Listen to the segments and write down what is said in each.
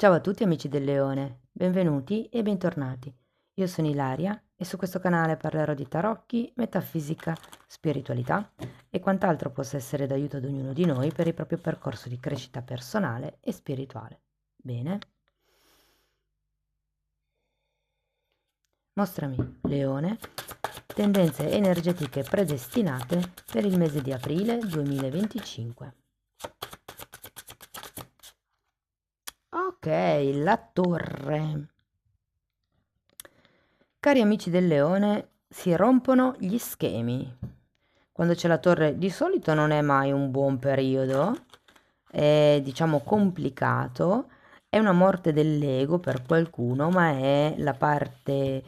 Ciao a tutti amici del Leone, benvenuti e bentornati. Io sono Ilaria e su questo canale parlerò di tarocchi, metafisica, spiritualità e quant'altro possa essere d'aiuto ad ognuno di noi per il proprio percorso di crescita personale e spirituale. Bene? Mostrami, Leone, tendenze energetiche predestinate per il mese di aprile 2025. Ok, la torre. Cari amici del Leone, si rompono gli schemi. Quando c'è la torre di solito non è mai un buon periodo, è diciamo complicato, è una morte dell'ego per qualcuno, ma è la parte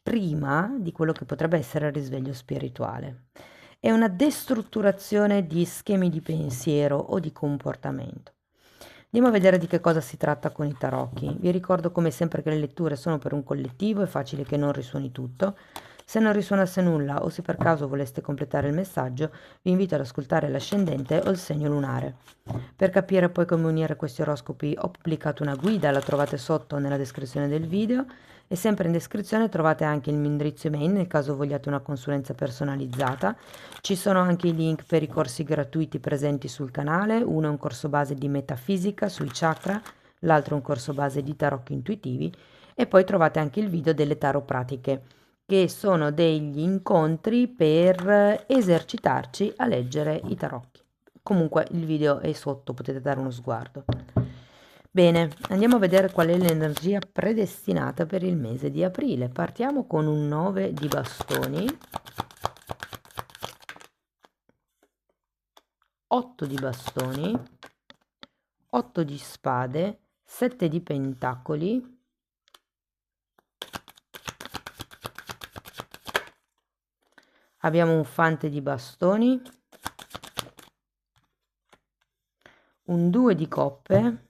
prima di quello che potrebbe essere il risveglio spirituale. È una destrutturazione di schemi di pensiero o di comportamento. Andiamo a vedere di che cosa si tratta con i tarocchi. Vi ricordo come sempre che le letture sono per un collettivo, è facile che non risuoni tutto. Se non risuonasse nulla o se per caso voleste completare il messaggio, vi invito ad ascoltare l'ascendente o il segno lunare. Per capire poi come unire questi oroscopi ho pubblicato una guida, la trovate sotto nella descrizione del video e sempre in descrizione trovate anche il mio indirizzo email nel caso vogliate una consulenza personalizzata. Ci sono anche i link per i corsi gratuiti presenti sul canale, uno è un corso base di metafisica sui chakra, l'altro è un corso base di tarocchi intuitivi e poi trovate anche il video delle tarot pratiche, che sono degli incontri per esercitarci a leggere i tarocchi. Comunque il video è sotto, potete dare uno sguardo. Bene, andiamo a vedere qual è l'energia predestinata per il mese di aprile. Partiamo con un 9 di bastoni, 8 di bastoni, 8 di spade, 7 di pentacoli, abbiamo un fante di bastoni, un 2 di coppe,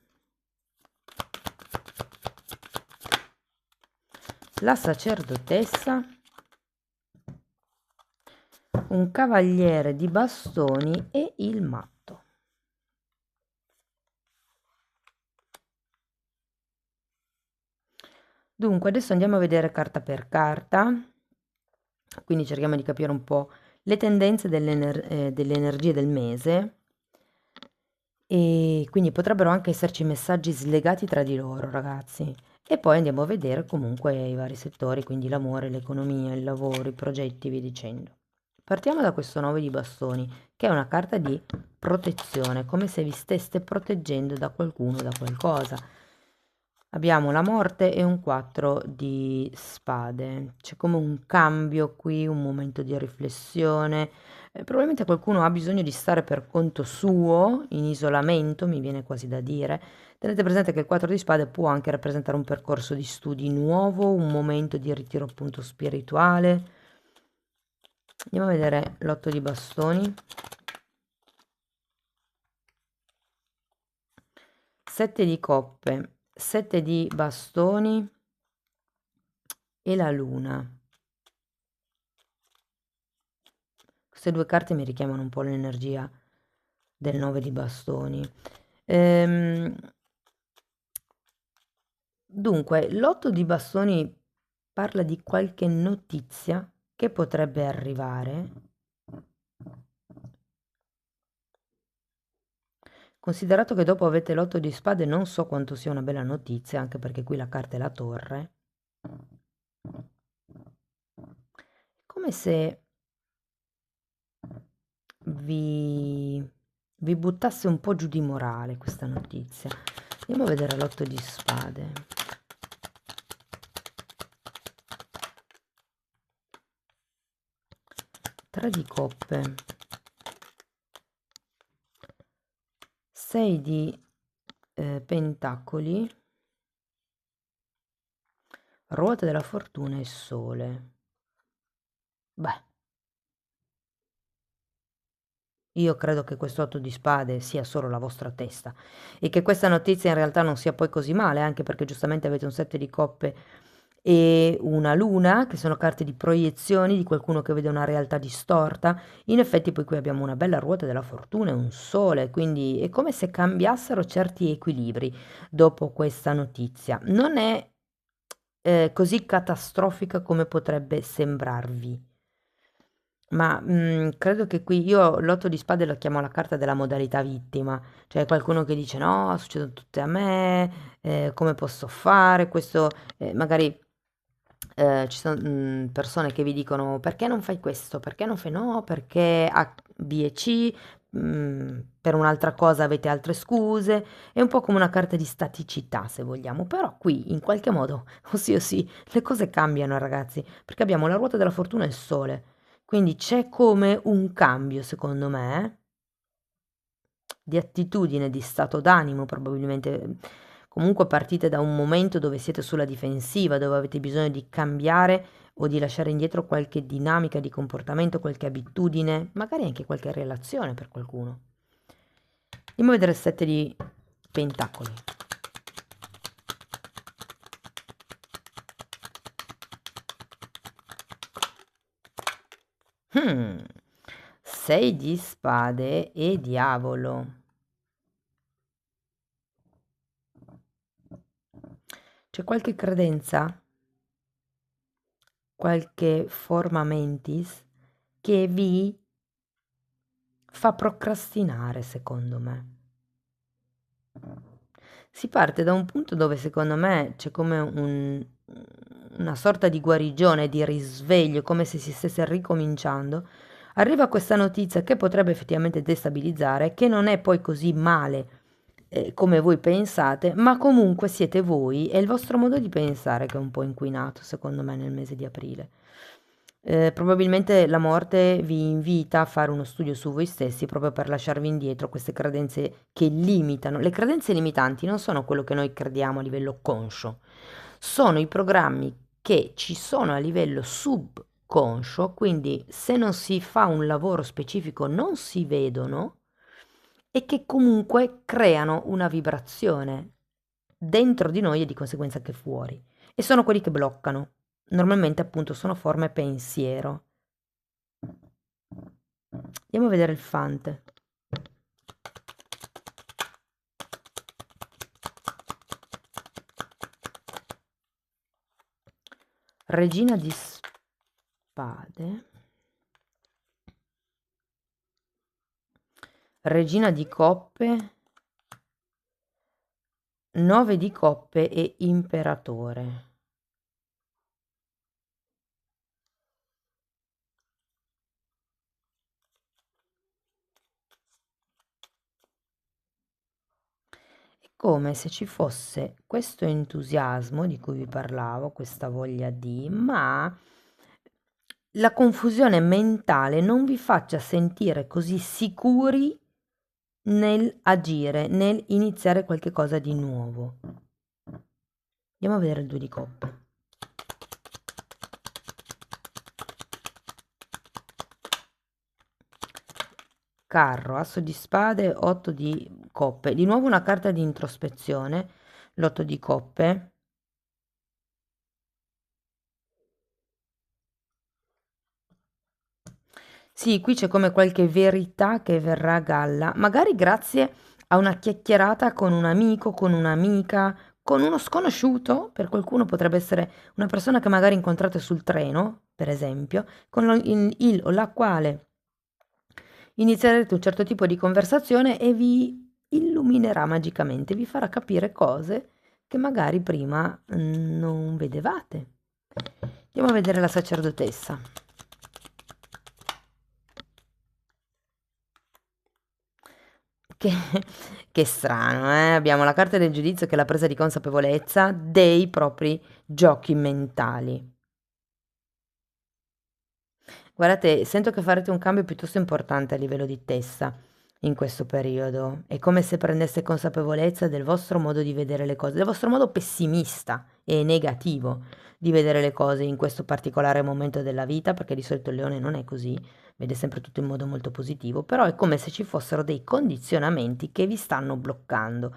la sacerdotessa, un cavaliere di bastoni e il matto. Dunque, adesso andiamo a vedere carta per carta, quindi cerchiamo di capire un po' le tendenze delle energie del mese e quindi potrebbero anche esserci messaggi slegati tra di loro, ragazzi. E poi andiamo a vedere comunque i vari settori, quindi l'amore, l'economia, il lavoro, i progetti e via dicendo. Partiamo da questo 9 di bastoni, che è una carta di protezione, come se vi steste proteggendo da qualcuno, da qualcosa. Abbiamo la morte e un 4 di spade. C'è come un cambio qui, un momento di riflessione. Probabilmente qualcuno ha bisogno di stare per conto suo, in isolamento, mi viene quasi da dire. Tenete presente che il 4 di spade può anche rappresentare un percorso di studi nuovo, un momento di ritiro appunto spirituale. Andiamo a vedere l'8 di bastoni. 7 di coppe, 7 di bastoni e la luna. Queste due carte mi richiamano un po' l'energia del 9 di bastoni. Dunque, l'8 di bastoni parla di qualche notizia che potrebbe arrivare. Considerato che dopo avete l'8 di spade, non so quanto sia una bella notizia, anche perché qui la carta è la torre. Come se vi buttasse un po' giù di morale questa notizia. Andiamo a vedere l'8 di spade. Tre di coppe, 6 di pentacoli, ruota della fortuna e sole. Beh, io credo che questo 8 di spade sia solo la vostra testa e che questa notizia in realtà non sia poi così male, anche perché giustamente avete un 7 di coppe e una luna, che sono carte di proiezioni di qualcuno che vede una realtà distorta. In effetti poi qui abbiamo una bella ruota della fortuna e un sole, quindi è come se cambiassero certi equilibri dopo questa notizia. Non è così catastrofica come potrebbe sembrarvi. Ma credo che qui io l'otto di spade lo chiamo la carta della modalità vittima, cioè qualcuno che dice no, succedono tutte a me, come posso fare questo, magari ci sono persone che vi dicono perché non fai questo, perché non fai no, perché A, B e C, per un'altra cosa avete altre scuse, è un po' come una carta di staticità se vogliamo, però qui in qualche modo, ossia sì, le cose cambiano ragazzi, perché abbiamo la ruota della fortuna e il sole. Quindi c'è come un cambio, secondo me, di attitudine, di stato d'animo, probabilmente. Comunque partite da un momento dove siete sulla difensiva, dove avete bisogno di cambiare o di lasciare indietro qualche dinamica di comportamento, qualche abitudine, magari anche qualche relazione per qualcuno. Andiamo a vedere il 7 di pentacoli. Hmm. 6 di spade e diavolo. C'è qualche credenza, qualche forma mentis che vi fa procrastinare, secondo me. Si parte da un punto dove secondo me c'è come una sorta di guarigione, di risveglio, come se si stesse ricominciando. Arriva questa notizia che potrebbe effettivamente destabilizzare, che non è poi così male come voi pensate, ma comunque siete voi e il vostro modo di pensare che è un po' inquinato, secondo me, nel mese di aprile. Probabilmente la morte vi invita a fare uno studio su voi stessi proprio per lasciarvi indietro queste credenze che limitano. Le credenze limitanti non sono quello che noi crediamo a livello conscio, sono i programmi che ci sono a livello subconscio, quindi se non si fa un lavoro specifico non si vedono e che comunque creano una vibrazione dentro di noi e di conseguenza anche fuori. E sono quelli che bloccano. Normalmente appunto sono forme pensiero. Andiamo a vedere il fante. Regina di spade. Regina di coppe. 9 di coppe e imperatore. È come se ci fosse questo entusiasmo di cui vi parlavo, questa voglia di, ma la confusione mentale non vi faccia sentire così sicuri nel agire, nel iniziare qualche cosa di nuovo. Andiamo a vedere il 2 di coppe. Carro, asso di spade, 8 di coppe. Di nuovo una carta di introspezione, l'8 di coppe. Sì, qui c'è come qualche verità che verrà a galla, magari grazie a una chiacchierata con un amico, con un'amica, con uno sconosciuto, per qualcuno potrebbe essere una persona che magari incontrate sul treno, per esempio, con il o la quale inizierete un certo tipo di conversazione e vi illuminerà magicamente, vi farà capire cose che magari prima non vedevate. Andiamo a vedere la sacerdotessa. Che, che strano, eh? Abbiamo la carta del giudizio che è la presa di consapevolezza dei propri giochi mentali. Guardate, sento che farete un cambio piuttosto importante a livello di testa in questo periodo. È come se prendeste consapevolezza del vostro modo di vedere le cose, del vostro modo pessimista e negativo di vedere le cose in questo particolare momento della vita, perché di solito il leone non è così, vede sempre tutto in modo molto positivo, però è come se ci fossero dei condizionamenti che vi stanno bloccando,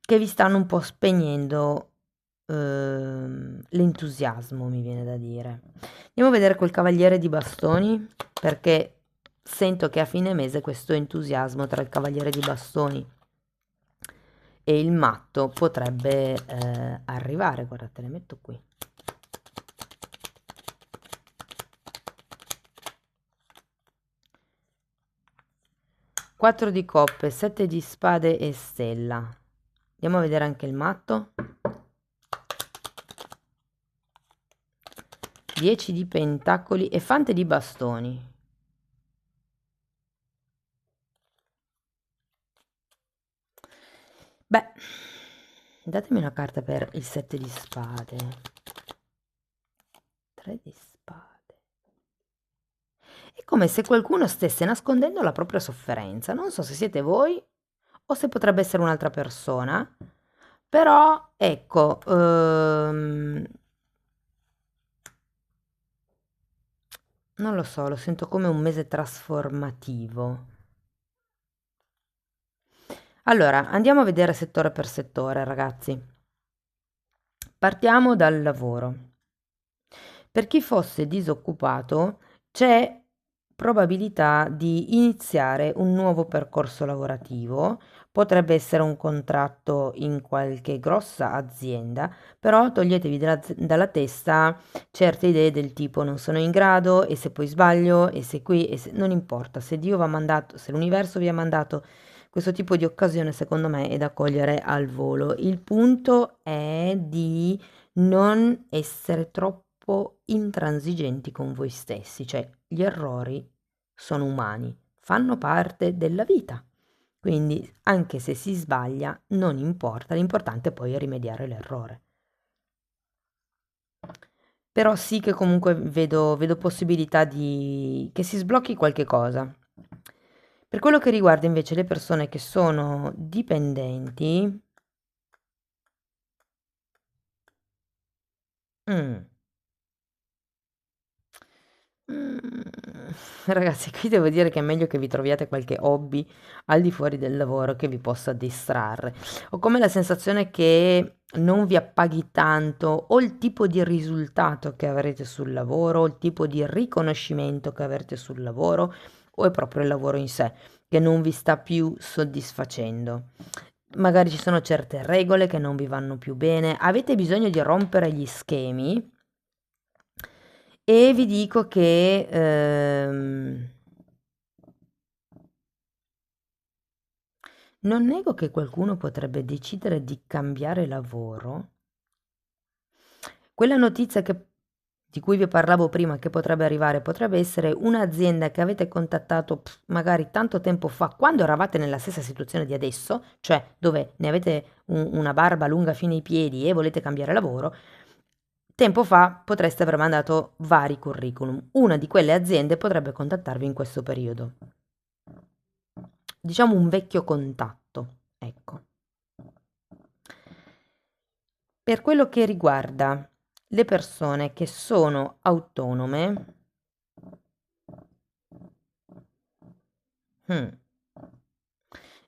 che vi stanno un po' spegnendo l'entusiasmo, mi viene da dire. Andiamo a vedere quel cavaliere di bastoni, perché sento che a fine mese questo entusiasmo tra il cavaliere di bastoni e il matto potrebbe arrivare. Guardate, le metto qui. Quattro di coppe, 7 di spade e stella. Andiamo a vedere anche il matto. 10 di pentacoli e fante di bastoni. Beh, datemi una carta per il 7 di spade. 3 di spade. È come se qualcuno stesse nascondendo la propria sofferenza. Non so se siete voi o se potrebbe essere un'altra persona, però ecco, non lo so, lo sento come un mese trasformativo. Allora, andiamo a vedere settore per settore, ragazzi. Partiamo dal lavoro. Per chi fosse disoccupato, c'è probabilità di iniziare un nuovo percorso lavorativo. Potrebbe essere un contratto in qualche grossa azienda, però toglietevi dalla testa certe idee del tipo non sono in grado, e se poi sbaglio, e se qui, e se... non importa, se Dio vi ha mandato, se l'universo vi ha mandato questo tipo di occasione, secondo me è da cogliere al volo. Il punto è di non essere troppo intransigenti con voi stessi, cioè gli errori sono umani, fanno parte della vita. Quindi anche se si sbaglia non importa, l'importante poi è rimediare l'errore. Però sì che comunque vedo possibilità di che si sblocchi qualche cosa. Per quello che riguarda invece le persone che sono dipendenti, mm, ragazzi, qui devo dire che è meglio che vi troviate qualche hobby al di fuori del lavoro che vi possa distrarre. Ho come la sensazione che non vi appaghi tanto o il tipo di risultato che avrete sul lavoro, o il tipo di riconoscimento che avrete sul lavoro, o è proprio il lavoro in sé che non vi sta più soddisfacendo. Magari ci sono certe regole che non vi vanno più bene, avete bisogno di rompere gli schemi e vi dico che non nego che qualcuno potrebbe decidere di cambiare lavoro. Quella notizia di cui vi parlavo prima che potrebbe arrivare, potrebbe essere un'azienda che avete contattato magari tanto tempo fa, quando eravate nella stessa situazione di adesso, cioè dove ne avete una barba lunga fino ai piedi e volete cambiare lavoro. Tempo fa potreste aver mandato vari curriculum. Una di quelle aziende potrebbe contattarvi in questo periodo. Diciamo un vecchio contatto, ecco. Per quello che riguarda le persone che sono autonome,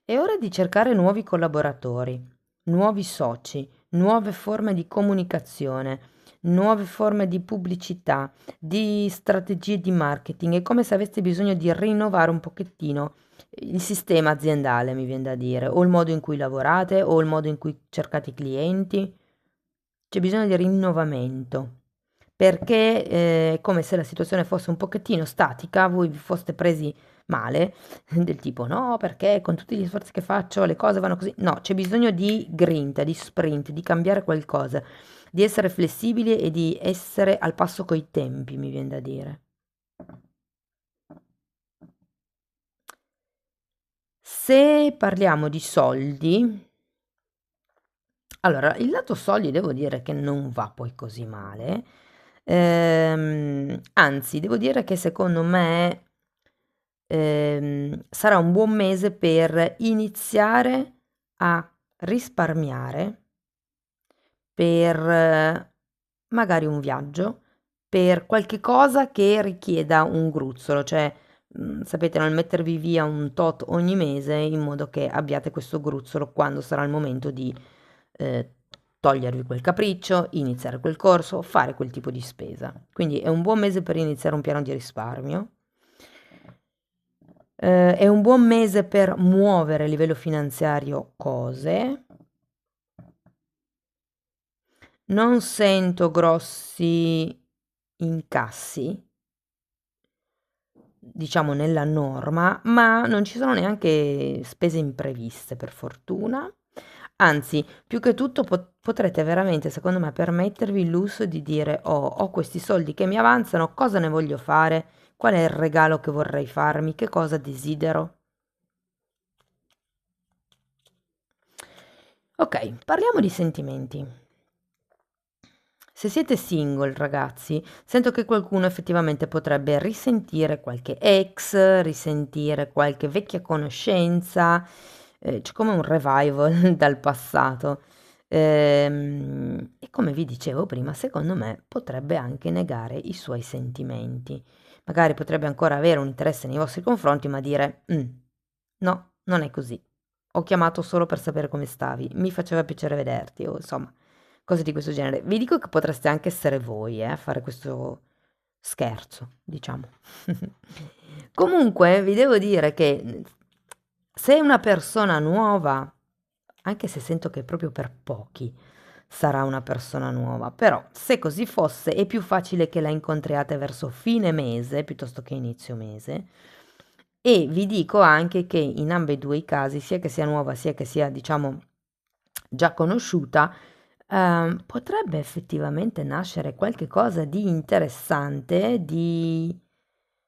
è ora di cercare nuovi collaboratori, nuovi soci, nuove forme di comunicazione, nuove forme di pubblicità, di strategie di marketing. È come se aveste bisogno di rinnovare un pochettino il sistema aziendale, mi viene da dire, o il modo in cui lavorate, o il modo in cui cercate i clienti. C'è bisogno di rinnovamento, perché è come se la situazione fosse un pochettino statica, voi vi foste presi male, del tipo no, perché con tutti gli sforzi che faccio le cose vanno così. No, c'è bisogno di grinta, di sprint, di cambiare qualcosa, di essere flessibili e di essere al passo coi tempi, mi viene da dire. Se parliamo di soldi, allora, il lato soldi devo dire che non va poi così male. Anzi, devo dire che secondo me sarà un buon mese per iniziare a risparmiare per magari un viaggio, per qualche cosa che richieda un gruzzolo, cioè sapete, non mettervi via un tot ogni mese in modo che abbiate questo gruzzolo quando sarà il momento di eh, togliervi quel capriccio, iniziare quel corso, fare quel tipo di spesa. Quindi è un buon mese per iniziare un piano di risparmio. È un buon mese per muovere a livello finanziario cose. Non sento grossi incassi, diciamo nella norma, ma non ci sono neanche spese impreviste per fortuna. Anzi, più che tutto potrete veramente, secondo me, permettervi il lusso di dire: "Oh, ho questi soldi che mi avanzano, cosa ne voglio fare? Qual è il regalo che vorrei farmi? Che cosa desidero?" Ok, parliamo di sentimenti. Se siete single, ragazzi, sento che qualcuno effettivamente potrebbe risentire qualche ex, risentire qualche vecchia conoscenza, c'è come un revival dal passato. E come vi dicevo prima, secondo me potrebbe anche negare i suoi sentimenti. Magari potrebbe ancora avere un interesse nei vostri confronti, ma dire: no, non è così. Ho chiamato solo per sapere come stavi, mi faceva piacere vederti", o insomma, cose di questo genere. Vi dico che potreste anche essere voi, a fare questo scherzo, diciamo. Comunque, vi devo dire che se una persona nuova, anche se sento che proprio per pochi sarà una persona nuova, però se così fosse è più facile che la incontriate verso fine mese piuttosto che inizio mese. E vi dico anche che in ambedue i casi, sia che sia nuova sia che sia, diciamo, già conosciuta, potrebbe effettivamente nascere qualche cosa di interessante, di...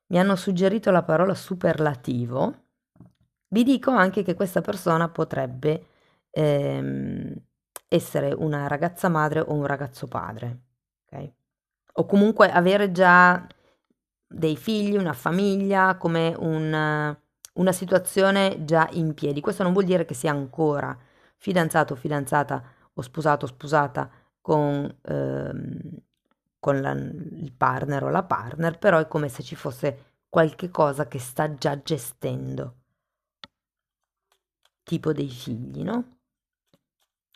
Mi hanno suggerito la parola superlativo. Vi dico anche che questa persona potrebbe ehm, essere una ragazza madre o un ragazzo padre, ok? O comunque avere già dei figli, una famiglia, come una situazione già in piedi. Questo non vuol dire che sia ancora fidanzato o fidanzata o sposato o sposata con il partner o la partner, però è come se ci fosse qualche cosa che sta già gestendo, tipo dei figli, no?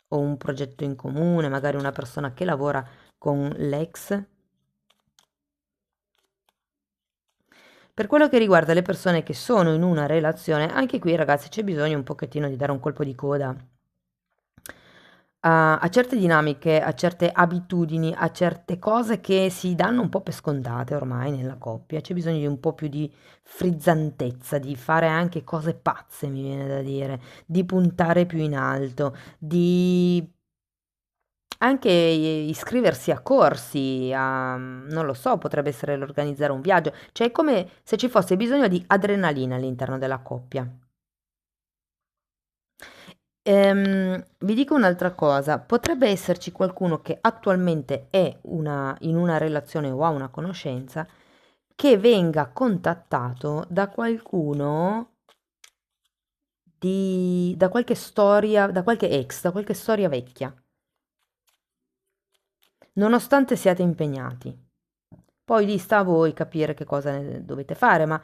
O un progetto in comune, magari una persona che lavora con l'ex. Per quello che riguarda le persone che sono in una relazione, anche qui ragazzi c'è bisogno un pochettino di dare un colpo di coda a certe dinamiche, a certe abitudini, a certe cose che si danno un po' per scontate ormai nella coppia. C'è bisogno di un po' più di frizzantezza, di fare anche cose pazze, mi viene da dire, di puntare più in alto, di anche iscriversi a corsi, non lo so, potrebbe essere l'organizzare un viaggio, cioè è come se ci fosse bisogno di adrenalina all'interno della coppia. Vi dico un'altra cosa, potrebbe esserci qualcuno che attualmente è in una relazione o ha una conoscenza che venga contattato da qualcuno da qualche storia, da qualche ex, da qualche storia vecchia, nonostante siate impegnati. Poi lì sta a voi capire che cosa ne dovete fare, ma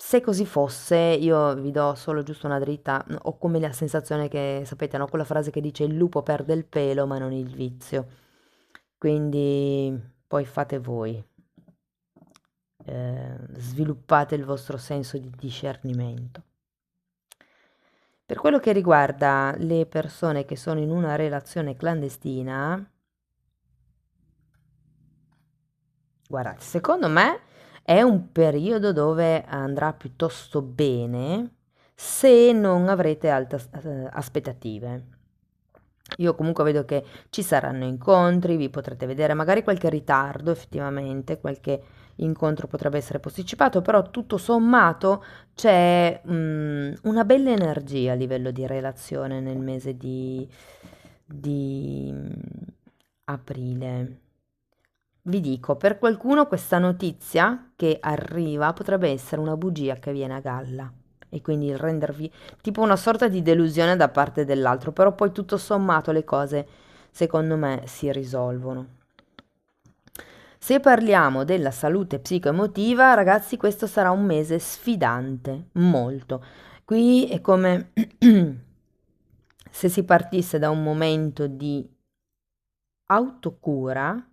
se così fosse, io vi do solo giusto una dritta. Ho come la sensazione che, sapete, no? Quella frase che dice: "Il lupo perde il pelo, ma non il vizio". Quindi poi fate voi. Sviluppate il vostro senso di discernimento. Per quello che riguarda le persone che sono in una relazione clandestina, guardate, secondo me è un periodo dove andrà piuttosto bene se non avrete alte aspettative. Io comunque vedo che ci saranno incontri, vi potrete vedere magari qualche ritardo effettivamente, qualche incontro potrebbe essere posticipato, però tutto sommato c'è una bella energia a livello di relazione nel mese di aprile. Vi dico, per qualcuno questa notizia che arriva potrebbe essere una bugia che viene a galla e quindi il rendervi tipo una sorta di delusione da parte dell'altro, però poi tutto sommato le cose secondo me si risolvono. Se parliamo della salute psicoemotiva, ragazzi, questo sarà un mese sfidante, molto. Qui è come se si partisse da un momento di autocura,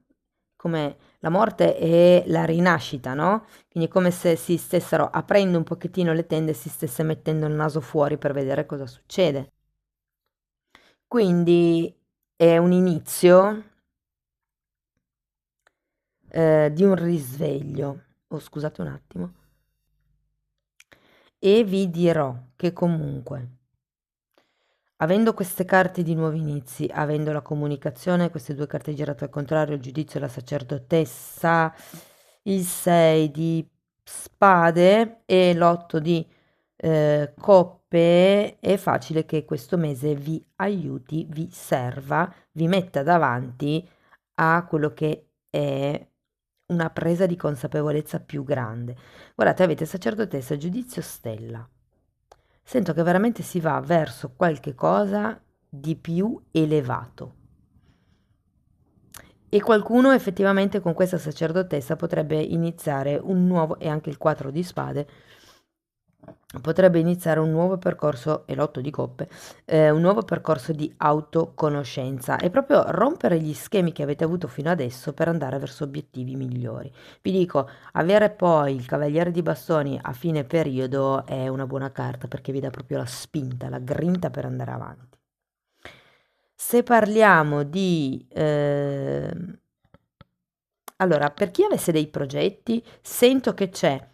come la morte è la rinascita, no? Quindi è come se si stessero aprendo un pochettino le tende e si stesse mettendo il naso fuori per vedere cosa succede. Quindi è un inizio di un risveglio. Oh, scusate un attimo. E vi dirò che comunque, avendo queste carte di nuovi inizi, avendo la comunicazione, queste due carte girate al contrario, il giudizio e la sacerdotessa, il 6 di spade e l'8 di coppe, è facile che questo mese vi aiuti, vi serva, vi metta davanti a quello che è una presa di consapevolezza più grande. Guardate, avete sacerdotessa, giudizio, stella. Sento che veramente si va verso qualche cosa di più elevato. E qualcuno effettivamente con questa sacerdotessa potrebbe iniziare un nuovo, e anche il 4 di spade, potrebbe iniziare un nuovo percorso, e l'otto di coppe, un nuovo percorso di autoconoscenza e proprio rompere gli schemi che avete avuto fino adesso per andare verso obiettivi migliori. Vi dico, avere poi il cavaliere di bastoni a fine periodo è una buona carta perché vi dà proprio la spinta, la grinta per andare avanti. Se parliamo di... allora, per chi avesse dei progetti, sento che c'è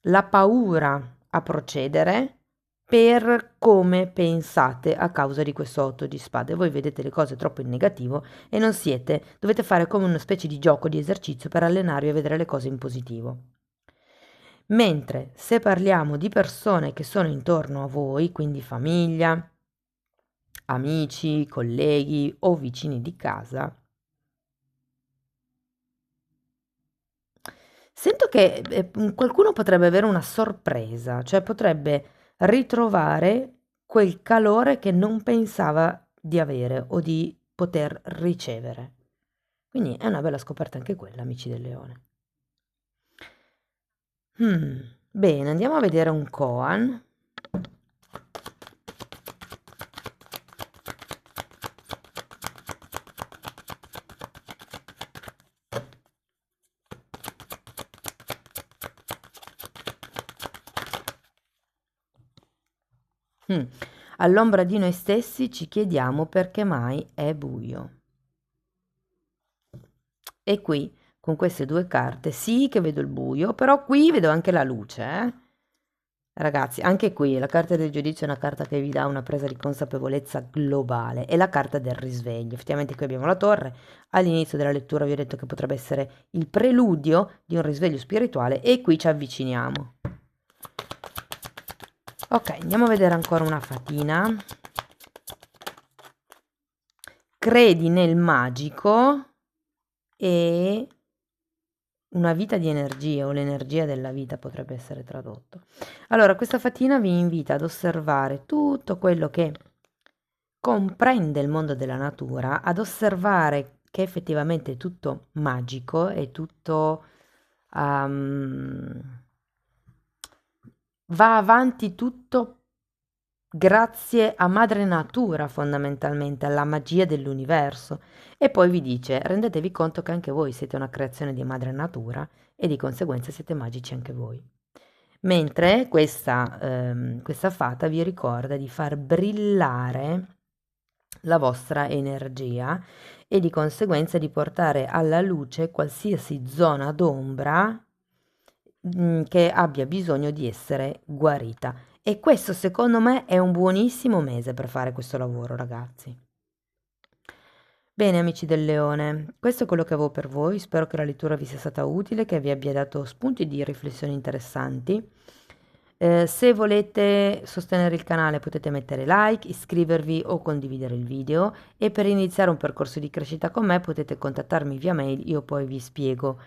la paura a procedere per come pensate a causa di questo 8 di spade. Voi vedete le cose troppo in negativo e non siete, dovete fare come una specie di gioco, di esercizio per allenarvi a vedere le cose in positivo. Mentre se parliamo di persone che sono intorno a voi, quindi famiglia, amici, colleghi o vicini di casa, sento che qualcuno potrebbe avere una sorpresa, cioè potrebbe ritrovare quel calore che non pensava di avere o di poter ricevere. Quindi è una bella scoperta anche quella, amici del leone. Bene, andiamo a vedere un koan. Mm. All'ombra di noi stessi ci chiediamo perché mai è buio. E qui, con queste due carte, sì che vedo il buio, però qui vedo anche la luce, eh? Ragazzi, anche qui la carta del giudizio è una carta che vi dà una presa di consapevolezza globale, è la carta del risveglio. Effettivamente qui abbiamo la torre, all'inizio della lettura vi ho detto che potrebbe essere il preludio di un risveglio spirituale e qui ci avviciniamo. Ok, andiamo a vedere ancora una fatina. Credi nel magico e una vita di energia o l'energia della vita potrebbe essere tradotto. Allora, questa fatina vi invita ad osservare tutto quello che comprende il mondo della natura, ad osservare che effettivamente è tutto magico, è tutto va avanti tutto grazie a madre natura fondamentalmente, alla magia dell'universo. E poi vi dice, rendetevi conto che anche voi siete una creazione di madre natura e di conseguenza siete magici anche voi. Mentre questa fata vi ricorda di far brillare la vostra energia e di conseguenza di portare alla luce qualsiasi zona d'ombra che abbia bisogno di essere guarita. E questo secondo me è un buonissimo mese per fare questo lavoro, ragazzi. Bene, amici del leone, questo è quello che avevo per voi. Spero che la lettura vi sia stata utile, che vi abbia dato spunti di riflessione interessanti. Se volete sostenere il canale potete mettere like, iscrivervi o condividere il video e per iniziare un percorso di crescita con me potete contattarmi via mail, io poi vi spiego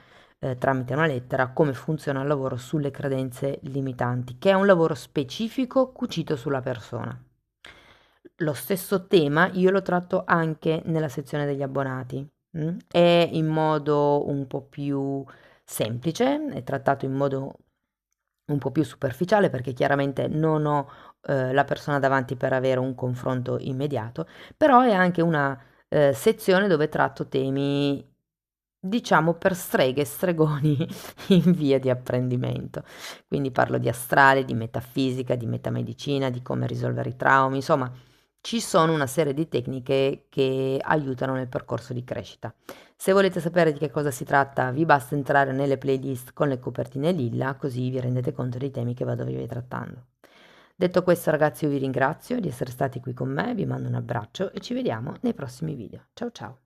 tramite una lettera come funziona il lavoro sulle credenze limitanti, che è un lavoro specifico cucito sulla persona. Lo stesso tema io lo tratto anche nella sezione degli abbonati, è in modo un po' più semplice, è trattato in modo un po' più superficiale perché chiaramente non ho la persona davanti per avere un confronto immediato, però è anche una sezione dove tratto temi, diciamo, per streghe e stregoni in via di apprendimento. Quindi parlo di astrale, di metafisica, di metamedicina, di come risolvere i traumi, insomma, ci sono una serie di tecniche che aiutano nel percorso di crescita. Se volete sapere di che cosa si tratta, vi basta entrare nelle playlist con le copertine lilla, così vi rendete conto dei temi che vado via trattando. Detto questo, ragazzi, io vi ringrazio di essere stati qui con me, vi mando un abbraccio e ci vediamo nei prossimi video. Ciao ciao!